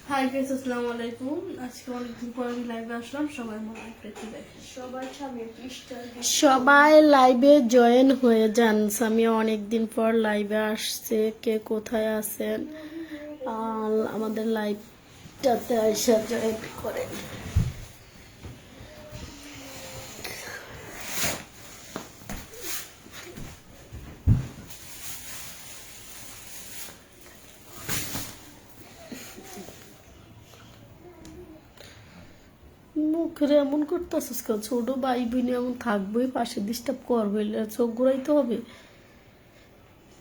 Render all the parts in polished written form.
Hi guys, আসসালামু আলাইকুম। আজকে অনেকদিন পর আমি লাইভে আসলাম। সবাই মনে সবাই লাইভে জয়েন হয়ে যান। আমি অনেকদিন পর লাইভে আসছে। কে কোথায় আছেন আমাদের লাইভটাতে এসে জয়েন করেন। মুখের এমন করতেছিস কেন? ছোট ভাই বোন এমন থাকবোই, পাশে ডিস্টার্ব করবে, চোখ ঘুরাইতে হবে।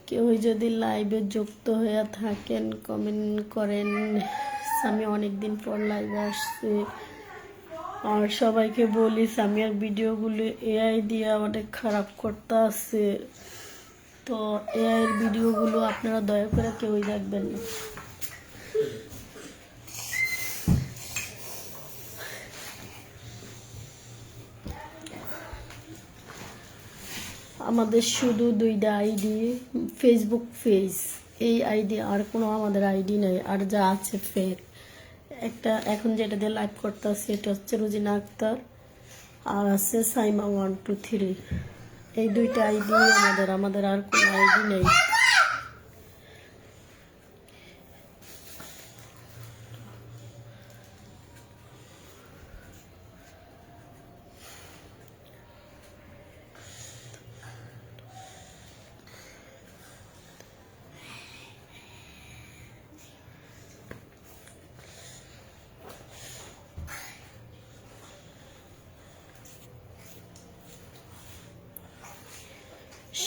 কেউ যদি লাইভে যুক্ত হয়ে থাকেন কমেন্ট করেন। আমি অনেকদিন পর লাইভে আসছি আর সবাইকে বলিস আমি আর ভিডিওগুলো এআই দিয়ে অনেক খারাপ করতে আছে। তো এআই এর ভিডিওগুলো আপনারা দয়া করে কেউই দেখবেন না। আমাদের শুধু দুইটা আইডি, ফেসবুক পেজ, এই আইডি, আর কোনো আমাদের আইডি নেই। আর যা আছে ফেক। একটা এখন যেটা দিয়ে লাইভ করতে আছে এটা হচ্ছে রুজিনা আক্তার, আর আছে সাইমা 123। এই দুইটা আইডি আমাদের আর কোনো আইডি নেই।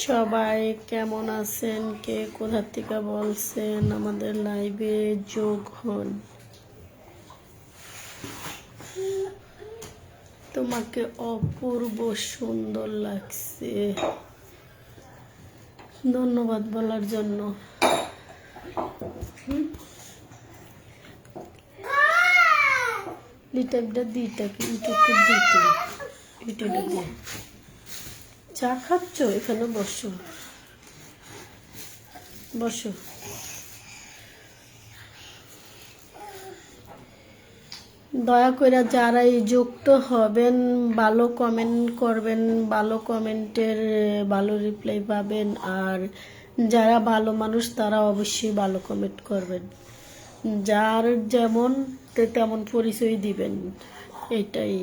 সবাই কেমন আছেন? কে কোথা থেকে বলছেন? আমাদের লাইভে যোগ হন। তোমাকে অপূর্ব সুন্দর লাগছে, ধন্যবাদ বলার জন্য। লিটারটা দিটাকে ইউটিউবে দিতে ইউটিউবে দিয়ে চা খাচ্ছ? এখানে বসো বসো। দয়া করে যারা এই যুক্ত হবেন ভালো কমেন্ট করবেন, ভালো কমেন্টের ভালো রিপ্লাই পাবেন। আর যারা ভালো মানুষ তারা অবশ্যই ভালো কমেন্ট করবেন। যার যেমন তেমন পরিচয় দিবেন। এটাই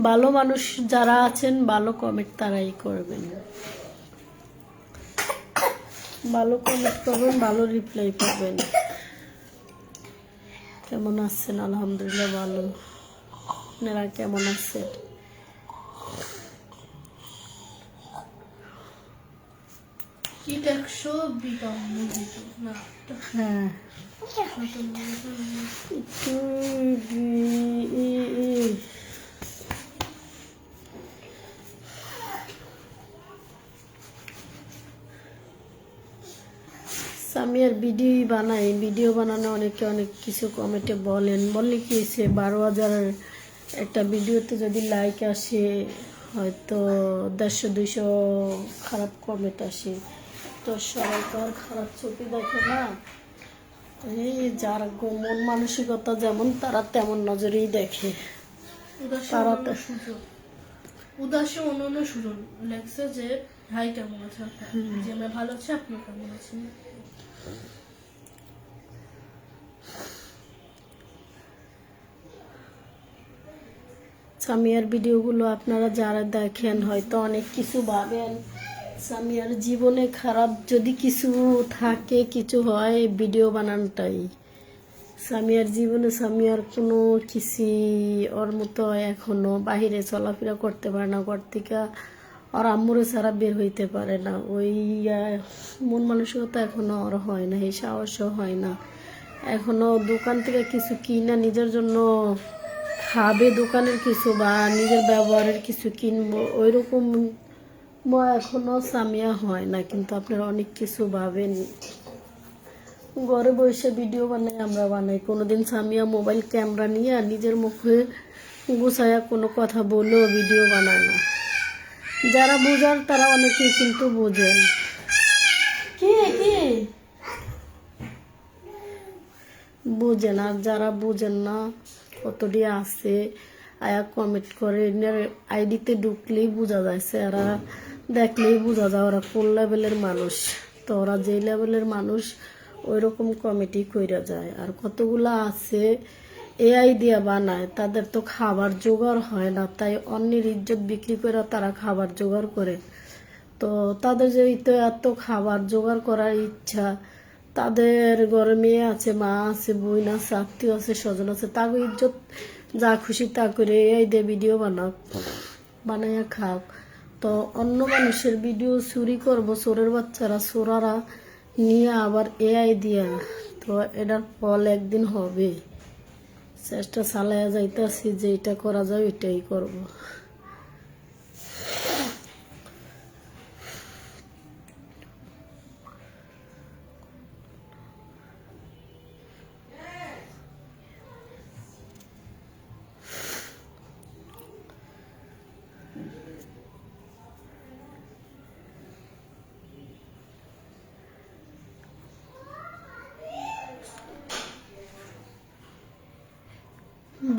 ভালো মানুষ যারা আছেন ভালো কমেন্ট তারাই করবেন। ভালো কমেন্ট করবেন, ভালো রিপ্লাই পাবেন। কেমন আছেন? আলহামদুলিল্লাহ ভালো। আপনারা কেমন আছেন? হ্যাঁ, আমি আর ভিডিও বানানো অনেকে অনেক কিছু কমেন্টে বললে কি হয়েছে, 12,000 একটা ভিডিওতে যদি লাইক আসে হয়তো 150-200 খারাপ কমেন্ট আসে। তো সবাই তো আর খারাপ চোখে দেখে না। এই যার মন মানসিকতা যেমন তারা তেমন নজরেই দেখে। তারা তো উদাসে অন্য শুনুন লেখছে যে ভাই কেমন আছে, যে আমরা ভালো আছি, আপনি কেমন আছেন? সামিয়ার ভিডিওগুলো আপনারা যারা দেখেন হয়তো অনেক কিছু ভাবেন। সামিয়ার জীবনে খারাপ যদি কিছু থাকে, কিছু হয়, ভিডিও বানানোটাই। সামিয়ার জীবনে সামিয়ার কোনো কিছুই ওর মতো এখনো বাহিরে চলাফেরা করতে পারে না, ঘর থেকে ওর আম্মুরে ছাড়া বের হইতে পারে না। ওই মন মানসিকতা এখনো ওর হয় না, এই সাহসও হয় না। এখনো দোকান থেকে কিছু কিনা নিজের জন্য খাবে, দোকানের কিছু বা নিজের ব্যবহারের কিছু কিনবো, ওই রকম এখনো সামিয়া হয় না। কিন্তু আপনারা অনেক কিছু ভাবেন। ঘরে বসে ভিডিও বানাই, আমরা বানাই। কোনোদিন সামিয়া মোবাইল ক্যামেরা নিয়ে নিজের মুখে গুছায়া কোনো কথা বলেও ভিডিও বানায় না। যারা বোঝার তারা অনেকেই কিন্তু বোঝেন। কি কি বুঝেন, আর যারা বুঝেন না কতটি আছে আয়া কমেন্ট করে, আইডিতে ঢুকলেই বোঝা যাচ্ছে, এরা দেখলেই বোঝা যায় ওরা কোন লেভেলের মানুষ। তো ওরা যে লেভেলের মানুষ ওই রকম কমেডি কইরা যায়। আর কতগুলা আছে এআই দিয়া বানায়, তাদের তো খাবার জোগাড় হয় না, তাই অন্যের ইজ্জত বিক্রি করে তারা খাবার জোগাড় করে। তো তাদের যে এত খাবার জোগাড় করার ইচ্ছা, তাদের ঘরে মেয়ে আছে, মা আছে, বোন আছে, আত্মীয় আছে, স্বজন আছে, তাকে ইজ্জত যা খুশি তা করে এআই দিয়ে ভিডিও বানাইয়া খাও। তো অন্য মানুষের ভিডিও চুরি করবো চোরের বাচ্চারা, চোরারা নিয়ে আবার এআই দিয়া। তো এটার ফল একদিন হবে, চেষ্টা চালাইয়া যাইতেছি যে এটা করা যায় এটাই করব।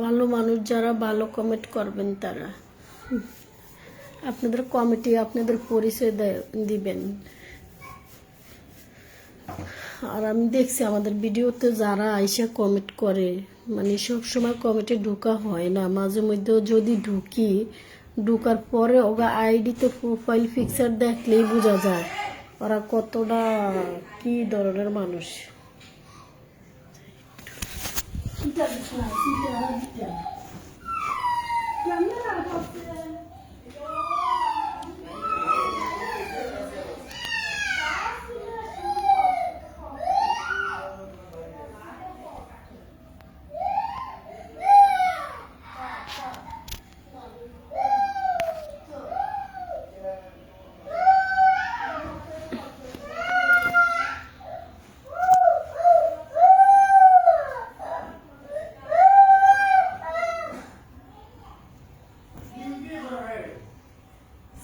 ভালো মানুষ যারা ভালো কমেন্ট করবেন তারা আপনাদের কমিটি আপনাদের পরিচয় দিবেন। আর আমি দেখছি আমাদের ভিডিওতে যারা আইসা কমেন্ট করে, মানে সবসময় কমেন্টে ঢোকা হয় না, মাঝে মধ্যে যদি ঢুকি, ঢুকার পরে ওরা আইডিতে প্রোফাইল পিকচার দেখলেই বোঝা যায় ওরা কতটা কি ধরনের মানুষ।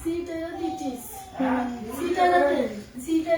Sita, eu disse. Sita,